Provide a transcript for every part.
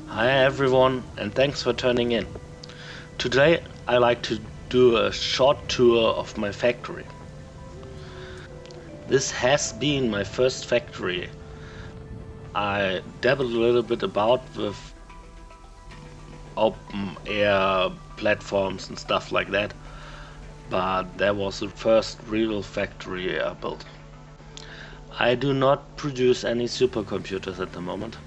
Hi everyone, and thanks for tuning in. Today I like to do a short tour of my factory. This has been my first factory. I dabbled a little bit about with open air platforms and stuff like that, but that was the first real factory I built. I do not produce any supercomputers at the moment,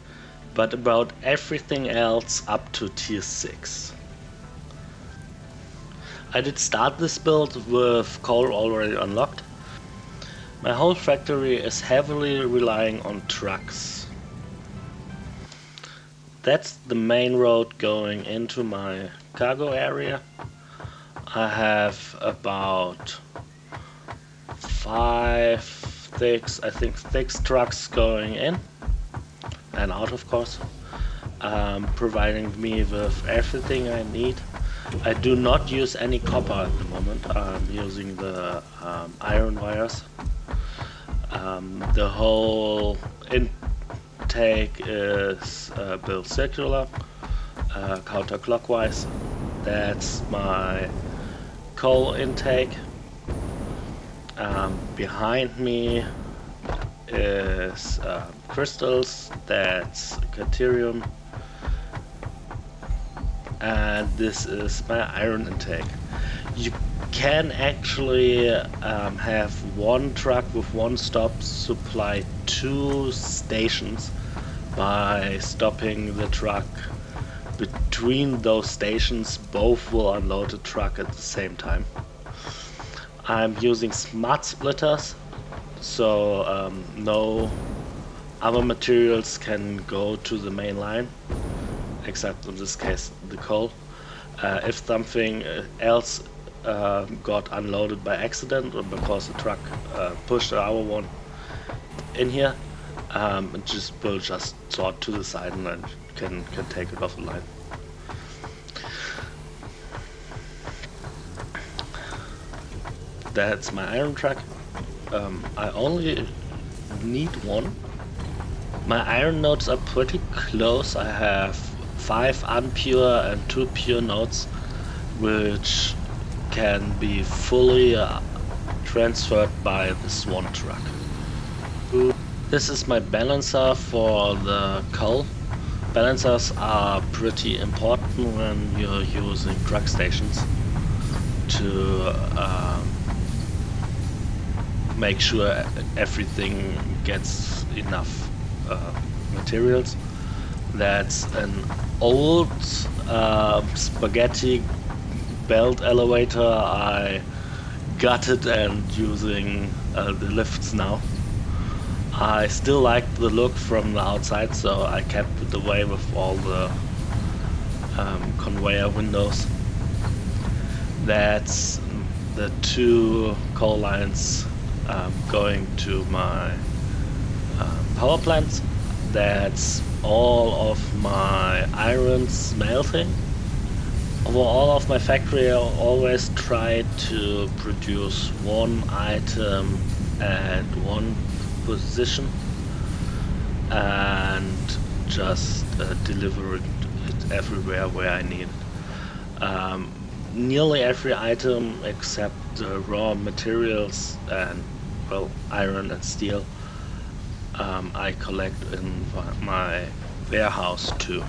but about everything else up to tier 6. I did start this build with coal already unlocked. My whole factory is heavily relying on trucks. That's the main road going into my cargo area. I have about 6 trucks going in and out, of course, providing me with everything I need. I do not use any copper at the moment. I'm using the iron wires. The whole intake is built circular, counterclockwise. That's my coal intake. Behind me is crystals, that's Caterium, and this is my iron intake. You can actually have one truck with one stop supply 2 stations by stopping the truck between those stations. Both will unload the truck at the same time. I'm using smart splitters, so no other materials can go to the main line, except in this case the coal. If something else got unloaded by accident or because the truck pushed the other one in here, it will just sort to the side and then can take it off the line. That's my iron truck. I only need one. My iron nodes are pretty close. I have 5 unpure and 2 pure nodes, which can be fully transferred by this one truck. This is my balancer for the coal. Balancers are pretty important when you're using truck stations to make sure everything gets enough materials. That's an old spaghetti belt elevator. I gutted and using the lifts now. I still like the look from the outside, so I kept it away with all the conveyor windows. That's the 2 coal lines going to my power plants. That's all of my iron smelting. Over all of my factory, I always try to produce one item at one position and just deliver it everywhere where I need it. Nearly every item except raw materials and, well, iron and steel, I collect in my warehouse too.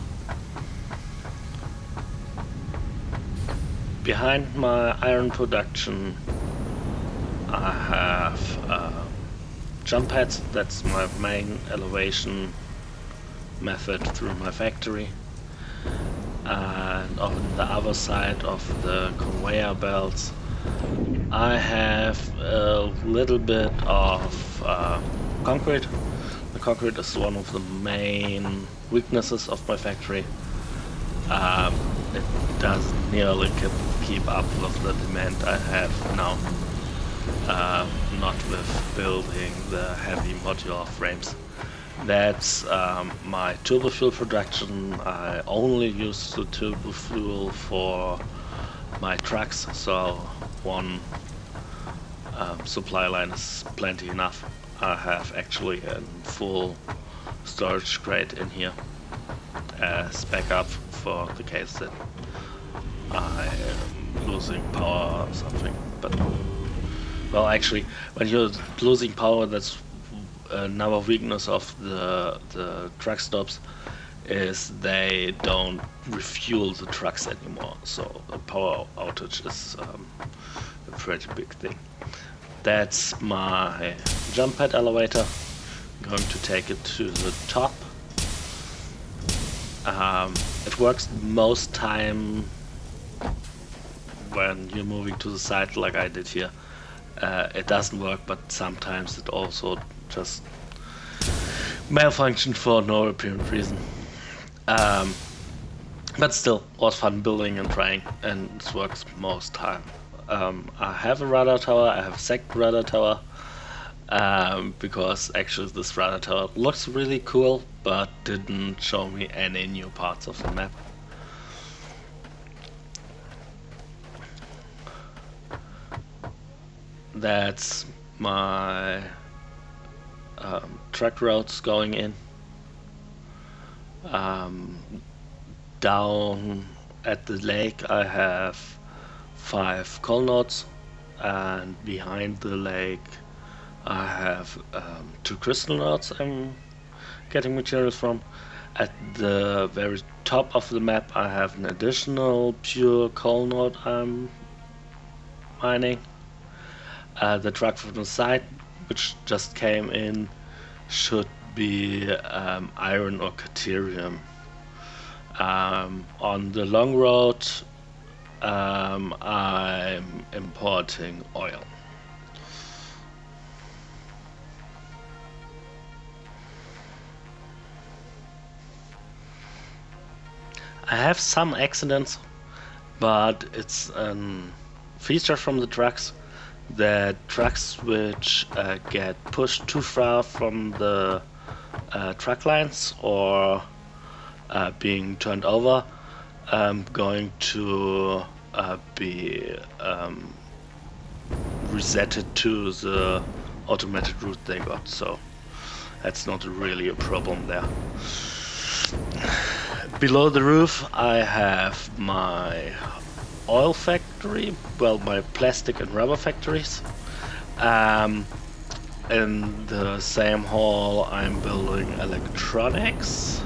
Behind my iron production I have jump pads. That's my main elevation method through my factory. And on the other side of the conveyor belts I have a little bit of concrete. The concrete is one of the main weaknesses of my factory. It doesn't nearly keep up with the demand I have now. Not with building the heavy modular frames. That's my turbo fuel production. I only use the turbo fuel for my trucks, so one supply line is plenty enough. I have actually a full storage crate in here, as backup for the case that I am losing power or something. But well, actually, when you're losing power, that's another weakness of the truck stops, is they don't refuel the trucks anymore. So a power outage is a pretty big thing. That's my jump pad elevator. I'm going to take it to the top. It works most time when you're moving to the side like I did here. It doesn't work, but sometimes it also just malfunctioned for no apparent reason. But still, it was fun building and trying, and it works most time. I have a radar tower, I have a second radar tower, because actually this radar tower looks really cool, but didn't show me any new parts of the map. That's my truck roads going in. Down at the lake I have 5 coal nodes, and behind the lake I have 2 crystal nodes I'm getting materials from. At the very top of the map I have an additional pure coal node I'm mining. The truck from the side, which just came in, should be iron or caterium. On the long road I'm importing oil. I have some accidents, but it's a feature from the trucks that trucks which get pushed too far from the truck lines or being turned over, going to be resetted to the automated route they got, so that's not really a problem there. Below the roof I have my oil factory, well, my plastic and rubber factories. In the same hall I'm building electronics,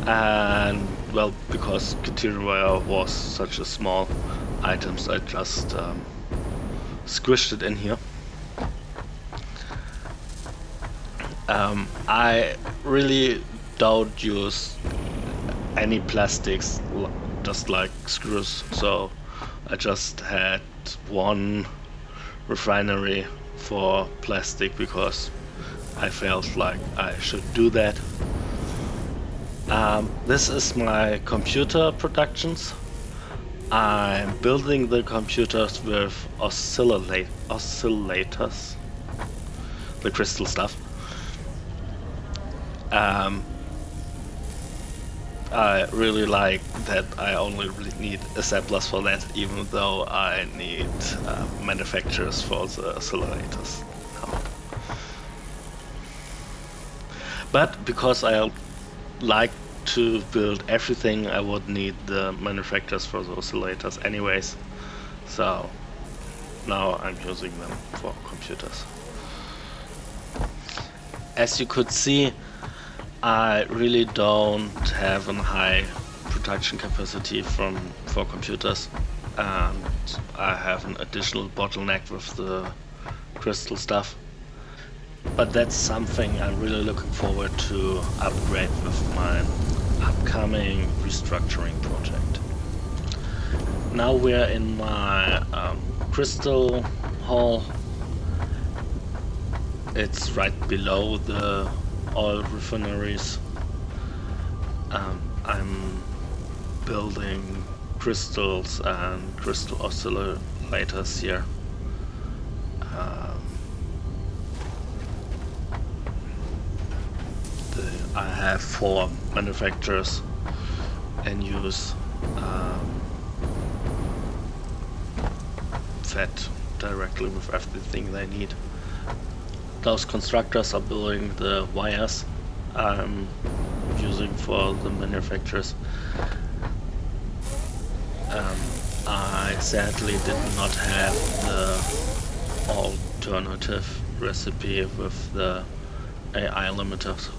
and well, because caterium wire was such a small items, I just squished it in here. I really don't use any plastics, just like screws, so I just had one refinery for plastic because I felt like I should do that. This is my computer productions. I'm building the computers with oscillators, the crystal stuff. I really like that I only really need assemblers for that, even though I need manufacturers for the oscillators. But because I like to build everything, I would need the manufacturers for the oscillators anyways. So now I'm using them for computers. As you could see, I really don't have a high production capacity for computers, and I have an additional bottleneck with the crystal stuff. But that's something I'm really looking forward to upgrade with my upcoming restructuring project. Now we're in my crystal hall. It's right below the oil refineries. I'm building crystals and crystal oscillators here. I have 4 manufacturers in use, fed directly with everything they need. Those constructors are building the wires I'm using for the manufacturers. I sadly did not have the alternative recipe with the AI limiters.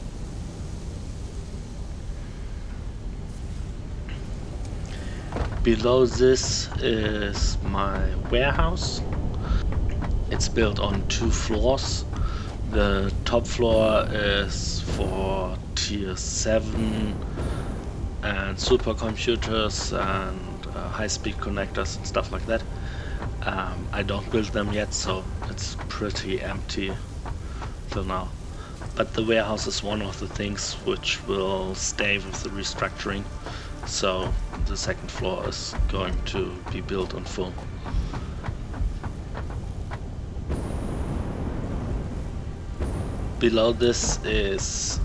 Below this is my warehouse. It's built on 2 floors. The top floor is for tier 7 and supercomputers and high-speed connectors and stuff like that. I don't build them yet, so it's pretty empty till now. But the warehouse is one of the things which will stay with the restructuring, so the second floor is going to be built in full. Below this is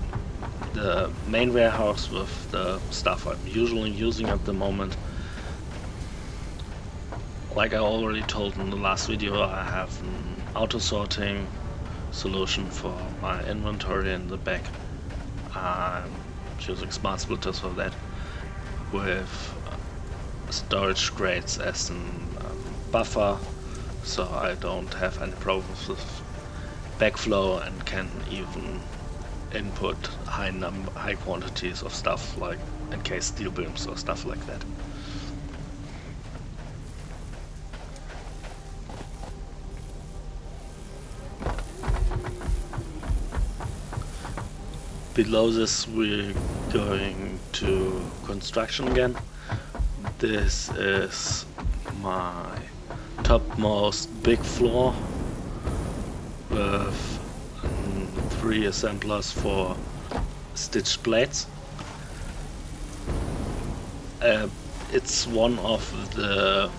the main warehouse with the stuff I'm usually using at the moment. Like I already told in the last video, I have an auto sorting solution for my inventory in the back. I'm using smart splitters for that, with storage crates as a buffer, so I don't have any problems with backflow and can even input high quantities of stuff, like encased steel beams or stuff like that. Below this we're going to construction again. This is my topmost big floor with 3 assemblers for stitched plates. It's one of the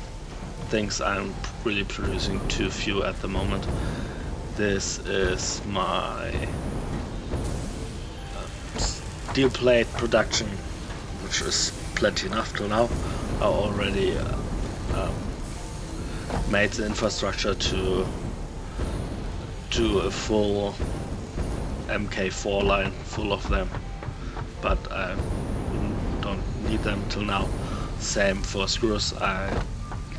things I'm really producing too few at the moment. This is my steel plate production, which is plenty enough till now. I already made the infrastructure to do a full MK4 line full of them, but I don't need them till now. Same for screws. I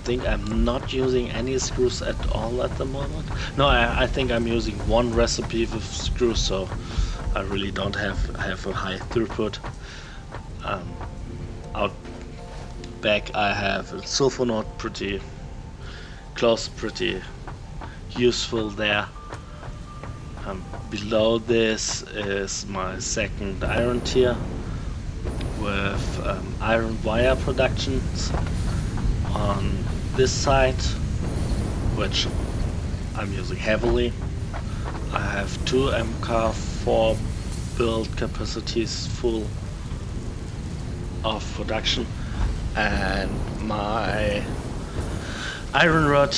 think I'm not using any screws at all at the moment. No, I think I'm using 1 recipe with screws, so I really don't have a high throughput. Out back I have a sulfur node, pretty close, pretty useful there. Below this is my second iron tier with iron wire productions on this side, which I'm using heavily. I have 2 MK4 build capacities full of production, and my iron rod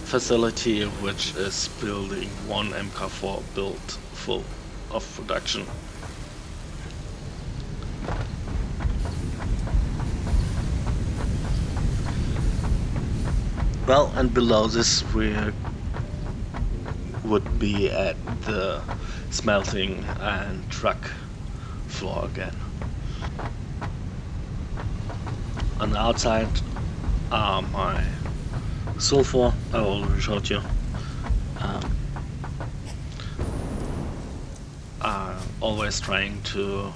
facility, which is building 1 MK4 build full of production. Well, and below this we would be at the smelting and truck floor again. On the outside are my sulfur, I already showed you. I'm always trying to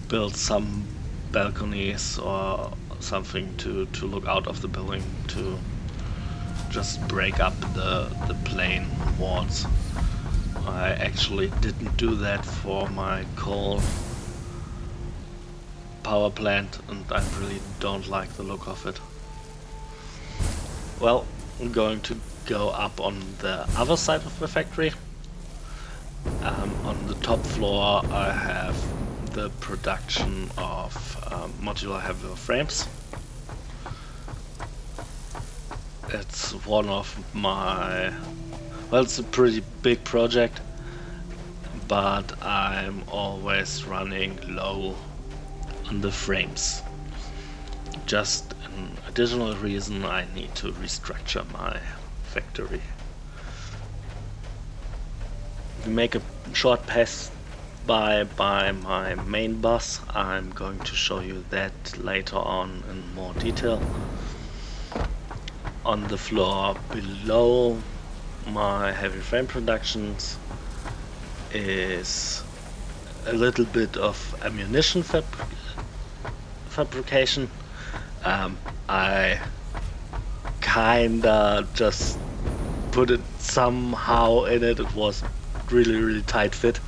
build some balconies or something to look out of the building, to just break up the plain walls. I actually didn't do that for my coal power plant, and I really don't like the look of it. Well, I'm going to go up on the other side of the factory. On the top floor I have the production of modular heavy frames. It's one of my, well, it's a pretty big project, but I'm always running low on the frames. Just an additional reason I need to restructure my factory. we make a short pass by my main boss. I'm going to show you that later on in more detail. On the floor below my heavy frame productions is a little bit of ammunition fabrication. I kinda just put it somehow in it. It was really tight fit.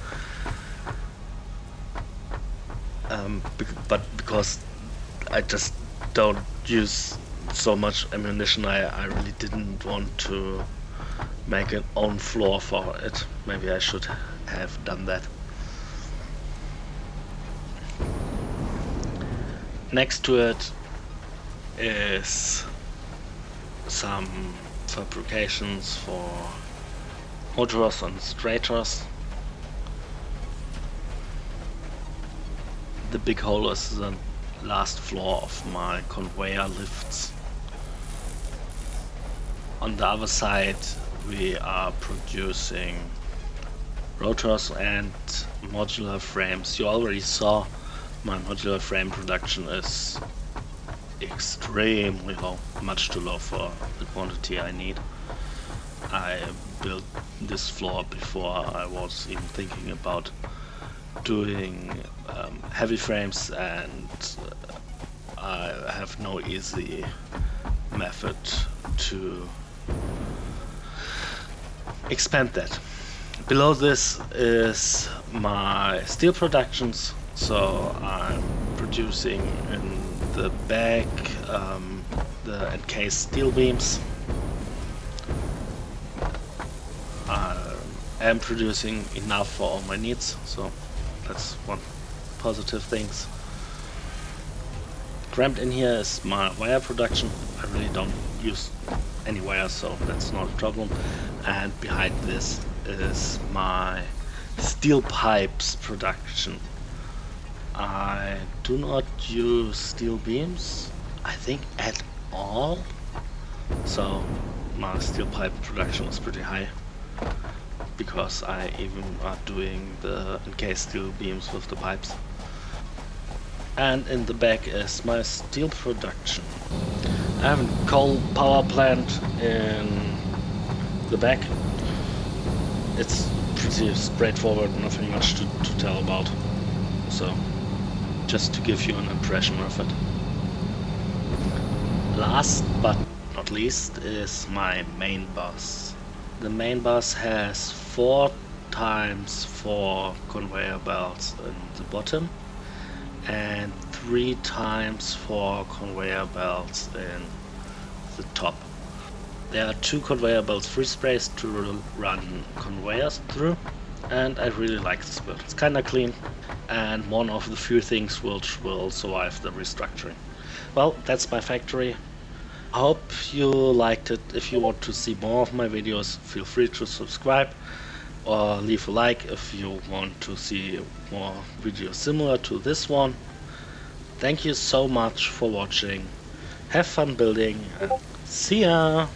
But because I just don't use so much ammunition, I really didn't want to make an own floor for it. Maybe I should have done that. Next to it is some fabrications for motors and straighters. The big hole is the last floor of my conveyor lifts. On the other side we are producing rotors and modular frames. You already saw my modular frame production is extremely low, much too low for the quantity I need. I built this floor before I was even thinking about doing heavy frames, and I have no easy method to expand that. Below this is my steel productions, so I'm producing in the back the encased steel beams. I am producing enough for all my needs, so that's one positive things. Crammed in here is my wire production. I really don't use any wire, so that's not a problem. And behind this is my steel pipes production. I do not use steel beams, I think, at all, so my steel pipe production is pretty high, because I even are doing the encased steel beams with the pipes. And in the back is my steel production. I have a coal power plant in the back. It's pretty straightforward, nothing much to tell about, so just to give you an impression of it. Last but not least is my main bus. The main bus has 4 times 4 conveyor belts in the bottom and 3 times 4 conveyor belts in the top. There are 2 conveyor belts free sprays to run conveyors through, and I really like this build. It's kinda clean and one of the few things which will survive the restructuring. Well, that's my factory. I hope you liked it. If you want to see more of my videos, feel free to subscribe or leave a like if you want to see more videos similar to this one. Thank you so much for watching. Have fun building and see ya!